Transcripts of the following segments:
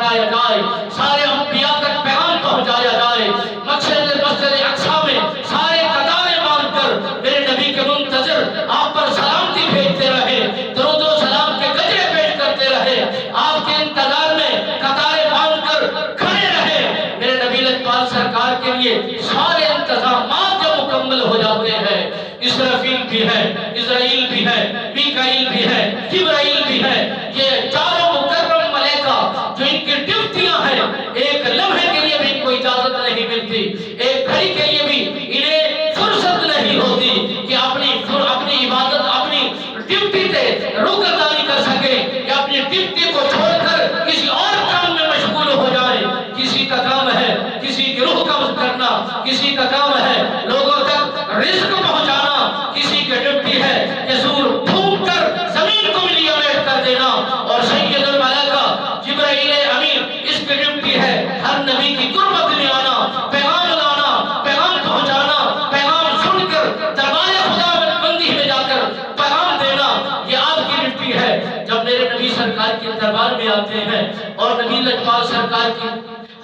پھیلایا جائے، سارے انبیاء تک پیغام پہنچایا جائے، مسجد اقصی میں سارے قطاریں باندھ کر میرے نبی کے منتظر آپ پر سلامتی بھیجتے رہے، درود و سلام کے گجرے پیش کرتے رہے، آپ کے انتظار میں قطاریں باندھ کر کھڑے رہے۔ میرے نبی لجپال سرکار کے لیے سارے انتظامات جب مکمل ہو جاتے ہیں، اسرافیل بھی ہے، اسرائیل بھی ہے، میکائیل بھی ہے، جبرائیل بھی ہے، یہ چاروں مکرم ملائکہ جو ان کی ڈیوٹیاں ہیں، ایک لمحے کے لیے بھی ان کو اجازت نہیں ملتی، ایک گھڑی کے لیے بھی انہیں فرصت نہیں ہوتی کہ اپنی عبادت، اپنی ڈیوٹی سے روگردانی کر سکے یا اپنی ڈیوٹی کو چھوڑ کر کسی اور کام میں مشغول ہو جائے۔ کسی کا کام ہے کسی کی روح قبض کرنا، کسی کا کام ہے لوگوں تک رزق پہنچانا، کسی کی ڈیوٹی ہے کہ سور پھونک کر زمین کو ملی امیٹ کر دینا، اور سید الملائکہ جبرائیل امین اس کی ڈیوٹی ہے ہر نبی کی قربت میں آنا، پیغام لانا، پیغام پہنچانا، پیغام سن کر دربار خدا بندی میں جا کر پیغام دینا، یہ آپ کی ڈیوٹی ہے۔ جب میرے نبی سرکار کے دربار میں آتے ہیں اور نبی لجپال سرکار کی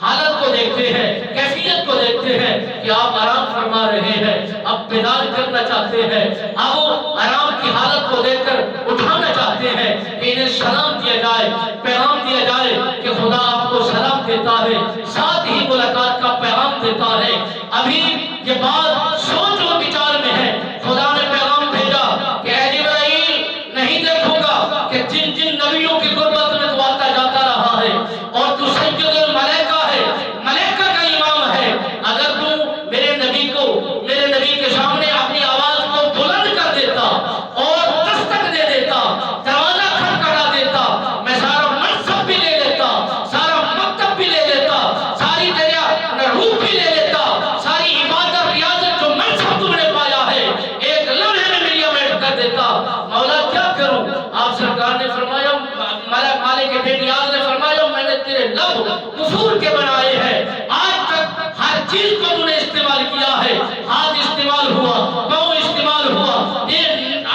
حالت کو دیکھتے ہیں، کیفیت کو دیکھتے ہیں کہ آپ آرام فرما رہے ہیں، اب بیدار کرنا چاہتے ہیں، اب وہ آرام کی حالت کو دیکھ کر اٹھانا چاہتے ہیں کہ انہیں سلام دیا جائے، پیغام دیا جائے کہ خدا آپ کو سلام دیتا ہے، ساتھ ہی ملاقات کا پیغام دیتا ہے۔ ابھی یہ بات سوچ و بچار میں ہے، خدا نے پیغام بھیجا کہ اے جبرائیل نہیں دیکھوں گا کہ جن جن نبیوں کی قربت میں تو آتا جاتا رہا ہے اور تو سید الملائکہ ہے، ملائکہ کا امام ہے، اگر تو میرے نبی کے سامنے اپنی آواز کو بلند کر دیتا اور دستک دے دیتا، دروازہ کھٹکھٹا دیتا، میں سارا منصب بھی لے لیتا، سارا مکتب بھی لے لیتا، ساری تیرا روح بھی لے لیتا، ساری عبادت ریاضت جو منصب تم نے پایا ہے ایک لمحے میں میری امیٹ کر دیتا، مولا کیا کروں؟ آپ سرکار نے فرمایا، مالک بے نیاز نے فرمایا، میں نے تیرے لب کفور کے بنائے ہیں، آج تک ہر چیز کو تو نے استعمال کیا ہے، ہاتھ استعمال ہوا، پاؤں استعمال ہوا، یہ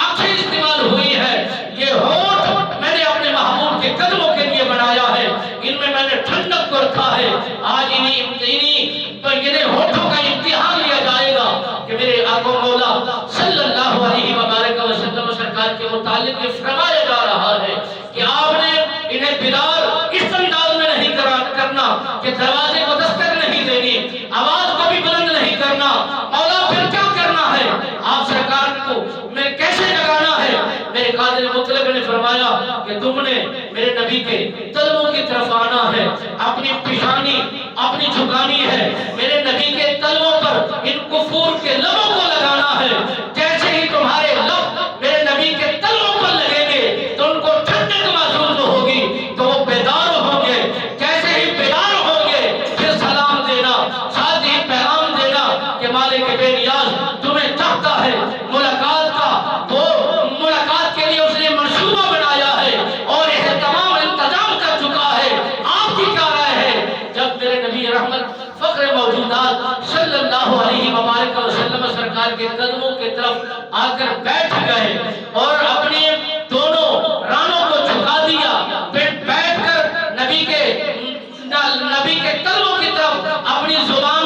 آنکھیں استعمال ہوئی ہے، یہ ہونٹ میں نے اپنے محبوب کے قدموں کے لیے بنایا ہے، ان میں میں نے ٹھنڈک کو رکھا ہے، آج انہیں ہونٹوں کا امتحان لیا جائے گا کہ میرے آقا مولا صلی اللہ علیہ وبارک وسلم سرکار کے متعلق یہ فرمایا جا رہا ہے کہ آپ نے انہیں بیدار اس انداز میں نہیں کرنا کہ دروازے کو دستک نہیں دینی، آواز کو بھی بلند نہیں کرنا، مولا پھر کیا کرنا ہے؟ آپ سرکار کو میں کیسے جگانا ہے؟ میرے قادر مطلق نے فرمایا کہ تم نے میرے نبی کے تلووں کی طرف آنا ہے، اپنی پیشانی اپنی جھکانی ہے، میرے نبی کے تلووں پر ان کفور کے لبوں کو لگانا ہے، جیسے ہی تمہارے لب میرے نبی کے تلووں پر لگیں گے تو ان کو ٹھنڈک محسوس ہوگی، تو وہ بیدار ہوں گے، جیسے ہی بیدار ہوں گے پھر سلام دینا، ساتھ ہی پیغام دینا کہ مالک بے نیاز تمہیں چاہتا ہے، ملاقات کا وہ ملاقات کے لیے اس نے منصوبہ بنایا ہے اور یہ تمام انتظام کر چکا ہے، آپ کی کیا رائے ہے؟ جب میرے نبی رحمت فخر موجودات صلی اللہ علیہ وبارک وسلم سرکار کے قدموں کی طرف آ کر بیٹھ گئے اور اپنے دونوں رانوں کو جھکا دیا، بیٹھ کر نبی کے قدموں کی طرف اپنی زبان